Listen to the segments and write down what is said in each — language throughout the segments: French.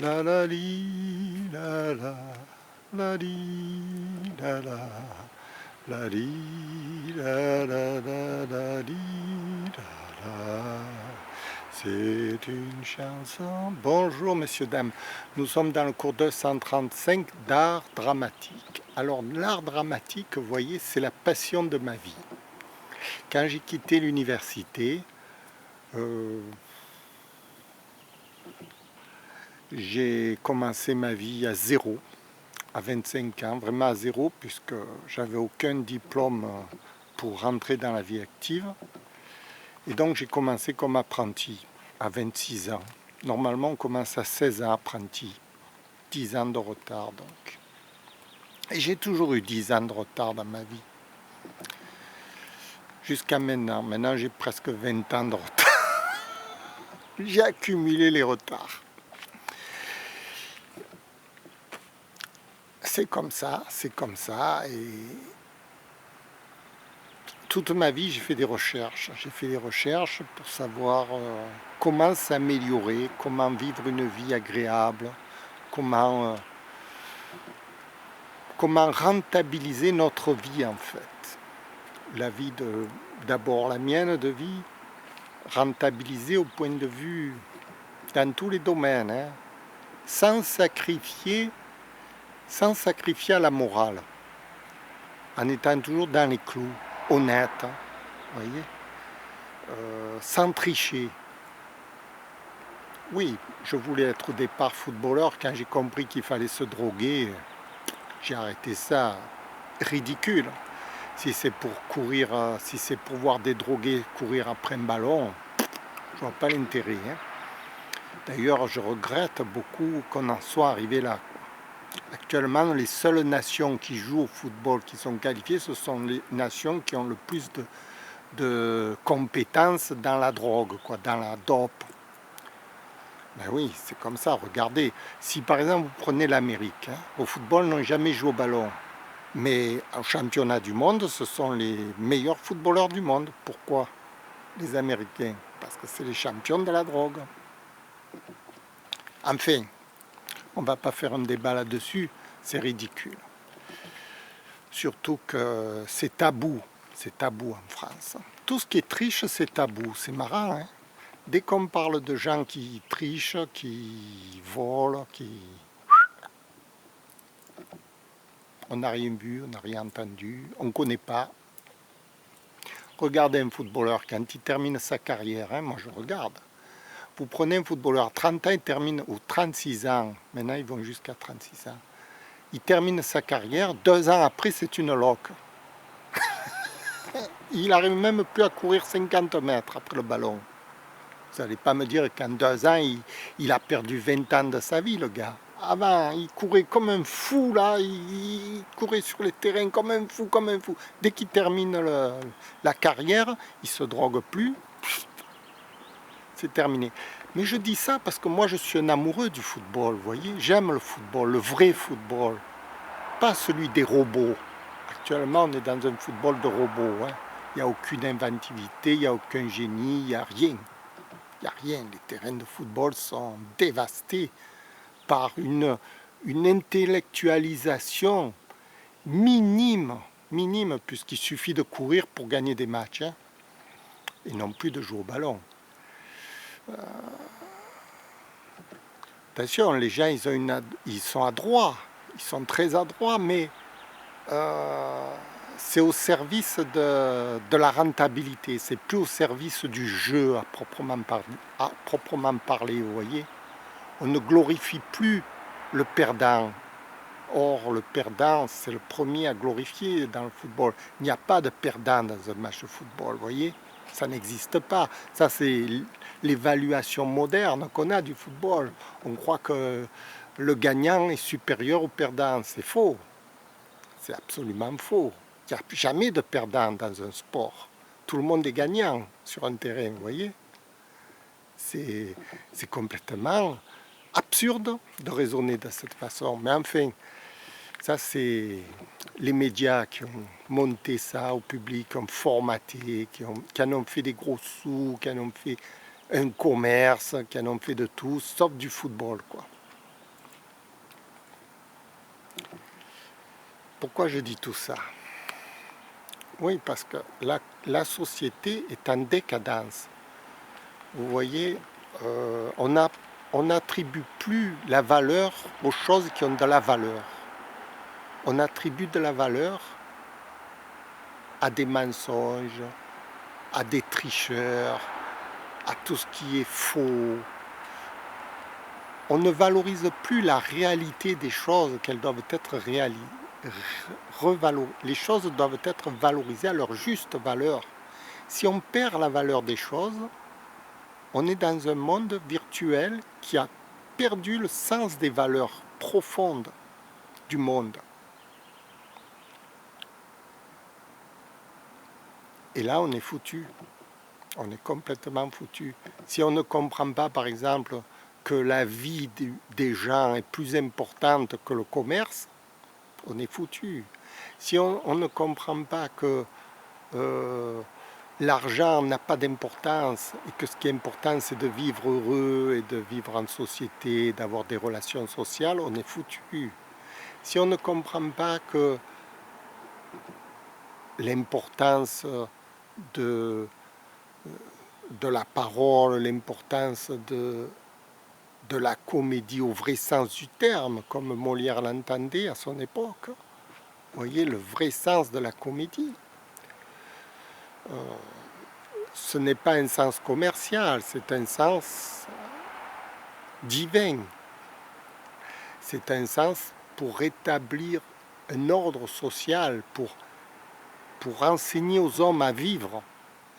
La la li, la la, la li, la la, la li, la la la la li, la la. C'est une chanson. Bonjour messieurs, dames. Nous sommes dans le cours 235 d'art dramatique. Alors l'art dramatique, vous voyez, c'est la passion de ma vie. Quand j'ai quitté l'université, euh, j'ai commencé ma vie à zéro, à 25 ans, vraiment à zéro, puisque j'avais aucun diplôme pour rentrer dans la vie active. Et donc j'ai commencé comme apprenti à 26 ans. Normalement, on commence à 16 ans apprenti, 10 ans de retard donc. Et j'ai toujours eu 10 ans de retard dans ma vie. Jusqu'à maintenant. Maintenant, j'ai presque 20 ans de retard. J'ai accumulé les retards. C'est comme ça. Et toute ma vie, j'ai fait des recherches. J'ai fait des recherches pour savoir comment s'améliorer, comment vivre une vie agréable, comment rentabiliser notre vie en fait. La vie d'abord la mienne de vie, rentabiliser au point de vue dans tous les domaines, hein, sans sacrifier à la morale, en étant toujours dans les clous, honnête, hein, voyez, sans tricher. Oui, je voulais être au départ footballeur. Quand j'ai compris qu'il fallait se droguer, j'ai arrêté ça. Ridicule. Si c'est pour courir, si c'est pour voir des drogués courir après un ballon, je vois pas l'intérêt. Hein. D'ailleurs, je regrette beaucoup qu'on en soit arrivé là. Actuellement, les seules nations qui jouent au football, qui sont qualifiées, ce sont les nations qui ont le plus de compétences dans la drogue, quoi, dans la dope. Ben oui, c'est comme ça, regardez. Si par exemple vous prenez l'Amérique, hein, au football, ils n'ont jamais joué au ballon. Mais au championnat du monde, ce sont les meilleurs footballeurs du monde. Pourquoi les Américains? Parce que c'est les champions de la drogue. Enfin, on ne va pas faire un débat là-dessus, c'est ridicule. Surtout que c'est tabou en France. Tout ce qui est triche, c'est tabou, c'est marrant. Hein. Dès qu'on parle de gens qui trichent, qui volent, on n'a rien vu, on n'a rien entendu, on ne connaît pas. Regardez un footballeur quand il termine sa carrière, hein, moi je regarde. Vous prenez un footballeur, 30 ans, il termine, ou 36 ans, maintenant ils vont jusqu'à 36 ans. Il termine sa carrière, 2 ans après c'est une loque. Il n'arrive même plus à courir 50 mètres après le ballon. Vous n'allez pas me dire qu'en 2 ans, il a perdu 20 ans de sa vie, le gars. Avant, il courait comme un fou, là. Il courait sur les terrains comme un fou, comme un fou. Dès qu'il termine la carrière, il se drogue plus. C'est terminé. Mais je dis ça parce que moi, je suis un amoureux du football, vous voyez. J'aime le football, le vrai football. Pas celui des robots. Actuellement, on est dans un football de robots. Hein. Il n'y a aucune inventivité, il n'y a aucun génie, il n'y a rien. Il n'y a rien. Les terrains de football sont dévastés par une intellectualisation minime, puisqu'il suffit de courir pour gagner des matchs, hein, et non plus de jouer au ballon. Attention, les gens, ils sont adroits, ils sont très adroits, mais c'est au service de la rentabilité, c'est plus au service du jeu à proprement parler, vous voyez. On ne glorifie plus le perdant. Or, le perdant, c'est le premier à glorifier dans le football. Il n'y a pas de perdant dans un match de football, vous voyez. Ça n'existe pas. Ça, c'est l'évaluation moderne qu'on a du football. On croit que le gagnant est supérieur au perdant. C'est faux. C'est absolument faux. Il n'y a jamais de perdant dans un sport. Tout le monde est gagnant sur un terrain, vous voyez. C'est complètement absurde de raisonner de cette façon. Mais enfin, ça c'est les médias qui ont monté ça au public, qui ont formaté, qui en ont fait des gros sous, qui en ont fait un commerce, qui en ont fait de tout, sauf du football, quoi. Pourquoi je dis tout ça? Oui, parce que la société est en décadence. Vous voyez, on n'attribue plus la valeur aux choses qui ont de la valeur. On attribue de la valeur à des mensonges, à des tricheurs, à tout ce qui est faux. On ne valorise plus la réalité des choses qu'elles doivent être les choses doivent être valorisées à leur juste valeur. Si on perd la valeur des choses, on est dans un monde virtuel qui a perdu le sens des valeurs profondes du monde. Et là, on est foutu. On est complètement foutu. Si on ne comprend pas, par exemple, que la vie des gens est plus importante que le commerce, on est foutu. Si on ne comprend pas que l'argent n'a pas d'importance et que ce qui est important, c'est de vivre heureux et de vivre en société, d'avoir des relations sociales, on est foutu. Si on ne comprend pas que l'importance de la parole, l'importance de la comédie au vrai sens du terme, comme Molière l'entendait à son époque. Vous voyez, le vrai sens de la comédie. Ce n'est pas un sens commercial, c'est un sens divin. C'est un sens pour rétablir un ordre social, pour enseigner aux hommes à vivre.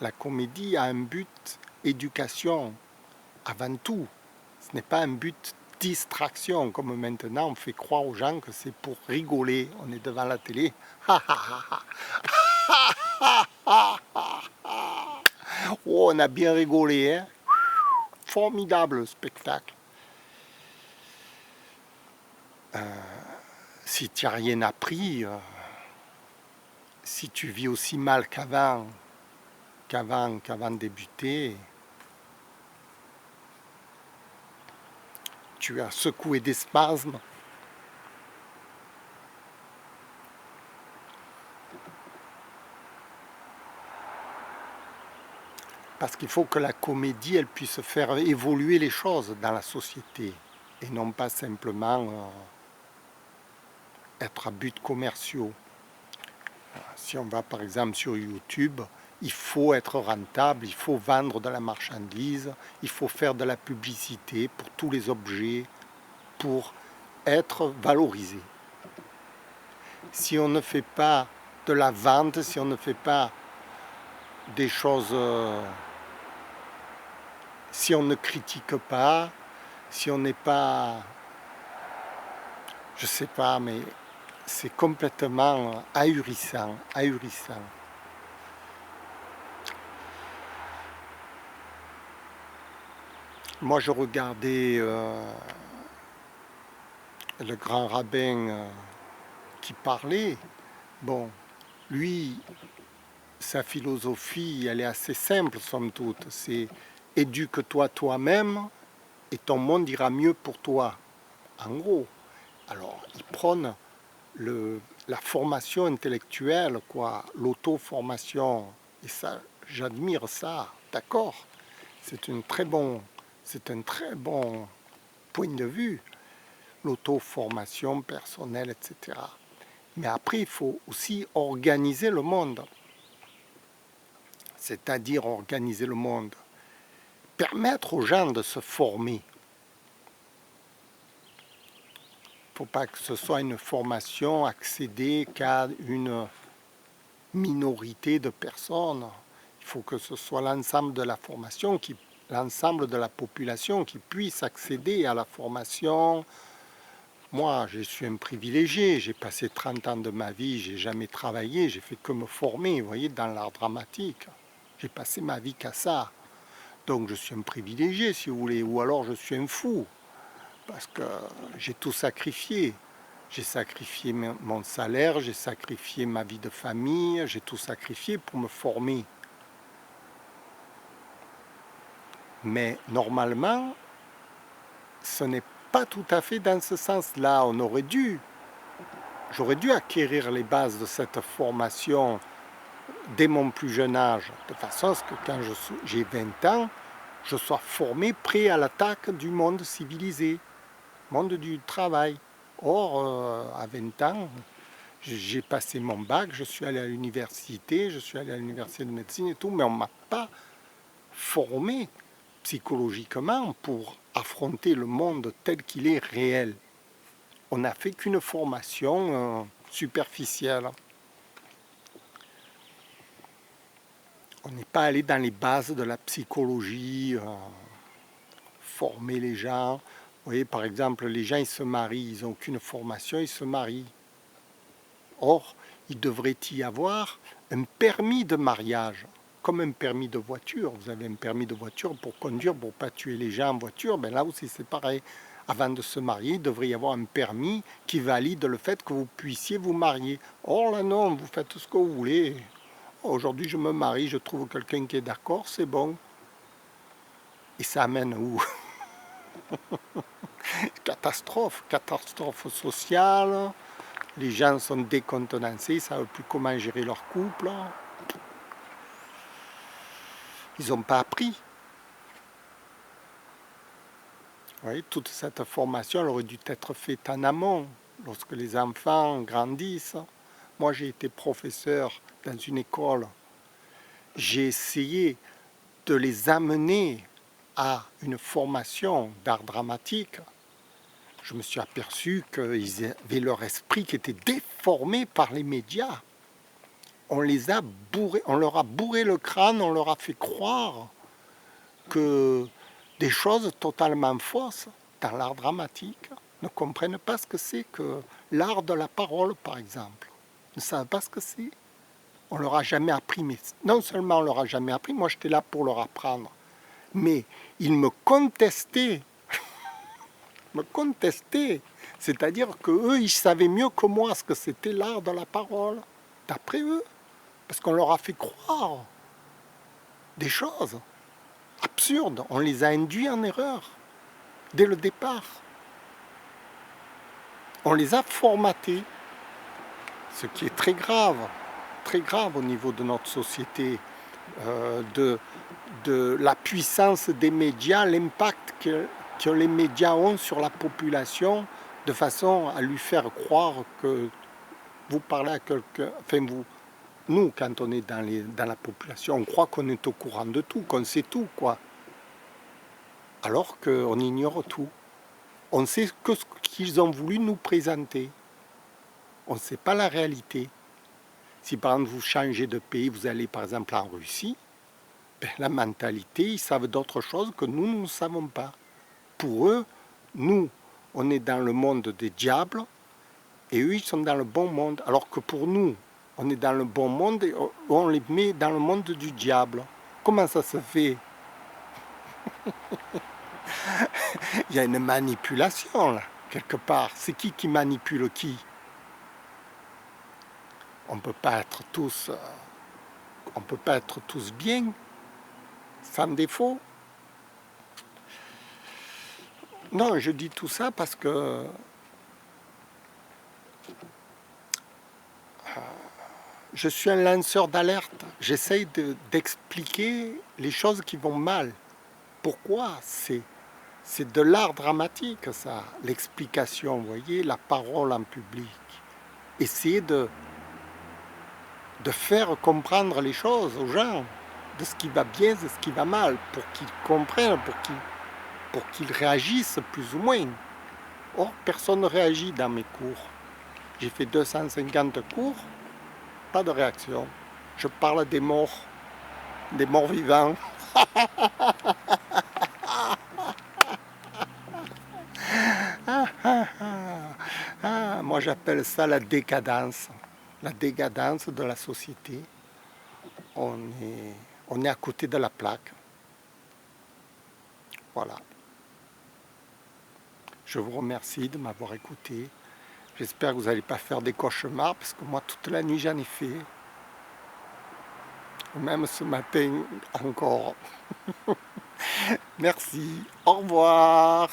La comédie a un but éducation avant tout. Ce n'est pas un but distraction, comme maintenant on fait croire aux gens que c'est pour rigoler. On est devant la télé. Oh, on a bien rigolé, hein? Formidable spectacle. Si tu n'as rien appris, si tu vis aussi mal qu'avant de débuter, tu as secoué des spasmes. Parce qu'il faut que la comédie, elle puisse faire évoluer les choses dans la société et non pas simplement être à buts commerciaux. Si on va par exemple sur YouTube, il faut être rentable, il faut vendre de la marchandise, il faut faire de la publicité pour tous les objets, pour être valorisé. Si on ne fait pas de la vente, si on ne fait pas des choses, si on ne critique pas, si on n'est pas, je sais pas, mais c'est complètement ahurissant, ahurissant. Moi, je regardais le grand rabbin qui parlait. Bon, lui, sa philosophie, elle est assez simple, somme toute. C'est éduque-toi toi-même et ton monde ira mieux pour toi. En gros, alors, il prône la formation intellectuelle, quoi, l'auto-formation. Et ça, j'admire ça, d'accord. C'est un très bon point de vue, l'auto-formation personnelle, etc. Mais après, il faut aussi organiser le monde. C'est-à-dire organiser le monde. Permettre aux gens de se former. Il ne faut pas que ce soit une formation accédée qu'à une minorité de personnes. Il faut que ce soit l'ensemble de la formation, l'ensemble de la population qui puisse accéder à la formation. Moi, je suis un privilégié, j'ai passé 30 ans de ma vie, j'ai jamais travaillé, j'ai fait que me former, vous voyez, dans l'art dramatique. J'ai passé ma vie qu'à ça. Donc je suis un privilégié, si vous voulez, ou alors je suis un fou. Parce que j'ai tout sacrifié. J'ai sacrifié mon salaire, j'ai sacrifié ma vie de famille, j'ai tout sacrifié pour me former. Mais normalement, ce n'est pas tout à fait dans ce sens-là. On aurait dû J'aurais dû acquérir les bases de cette formation dès mon plus jeune âge, de façon à ce que quand j'ai 20 ans, je sois formé, prêt à l'attaque du monde civilisé, monde du travail. Or, à 20 ans, j'ai passé mon bac, je suis allé à l'université, je suis allé à l'université de médecine et tout, mais on ne m'a pas formé psychologiquement pour affronter le monde tel qu'il est réel. On n'a fait qu'une formation superficielle. On n'est pas allé dans les bases de la psychologie, former les gens. Vous voyez, par exemple, les gens, ils se marient, ils n'ont aucune formation, ils se marient. Or, il devrait y avoir un permis de mariage, comme un permis de voiture. Vous avez un permis de voiture pour conduire, pour ne pas tuer les gens en voiture. Ben là aussi, c'est pareil. Avant de se marier, il devrait y avoir un permis qui valide le fait que vous puissiez vous marier. Or là, non, vous faites ce que vous voulez. Aujourd'hui, je me marie, je trouve quelqu'un qui est d'accord, c'est bon. Et ça amène où? Catastrophe, catastrophe sociale. Les gens sont décontenancés, ils ne savent plus comment gérer leur couple. Ils n'ont pas appris. Vous voyez, toute cette formation elle aurait dû être faite en amont, lorsque les enfants grandissent. Moi, j'ai été professeur dans une école. J'ai essayé de les amener à une formation d'art dramatique. Je me suis aperçu qu'ils avaient leur esprit qui était déformé par les médias. On les a bourrés, on leur a bourré le crâne, on leur a fait croire que des choses totalement fausses dans l'art dramatique ne comprennent pas ce que c'est que l'art de la parole, par exemple. Ils ne savent pas ce que c'est. On leur a jamais appris, mais non seulement on leur a jamais appris, moi j'étais là pour leur apprendre, mais ils me contestaient. C'est-à-dire qu'eux, ils savaient mieux que moi ce que c'était l'art de la parole, d'après eux, parce qu'on leur a fait croire des choses absurdes, on les a induits en erreur, dès le départ. On les a formatés, ce qui est très grave au niveau de notre société, de la puissance des médias, l'impact que les médias ont sur la population, de façon à lui faire croire que vous parlez à quelqu'un, enfin nous quand on est dans la population, on croit qu'on est au courant de tout, qu'on sait tout, quoi. Alors qu'on ignore tout. On sait que ce qu'ils ont voulu nous présenter. On ne sait pas la réalité. Si par exemple vous changez de pays, vous allez par exemple en Russie, ben, la mentalité, ils savent d'autres choses que nous ne savons pas. Pour eux, nous, on est dans le monde des diables et eux, ils sont dans le bon monde. Alors que pour nous, on est dans le bon monde et on les met dans le monde du diable. Comment ça se fait? Il y a une manipulation là, quelque part. C'est qui manipule qui? On ne peut pas être tous bien, sans défaut. Non, je dis tout ça parce que je suis un lanceur d'alerte. J'essaye d'expliquer les choses qui vont mal. Pourquoi? C'est de l'art dramatique, ça, l'explication, vous voyez, la parole en public. Essayer de faire comprendre les choses aux gens, de ce qui va bien, de ce qui va mal, pour qu'ils comprennent, pour qu'ils réagissent plus ou moins. Or, personne ne réagit dans mes cours. J'ai fait 250 cours, pas de réaction. Je parle des morts vivants. Moi j'appelle ça la décadence de la société. On est à côté de la plaque. Voilà. Je vous remercie de m'avoir écouté. J'espère que vous n'allez pas faire des cauchemars, parce que moi, toute la nuit, j'en ai fait. Même ce matin encore. Merci. Au revoir.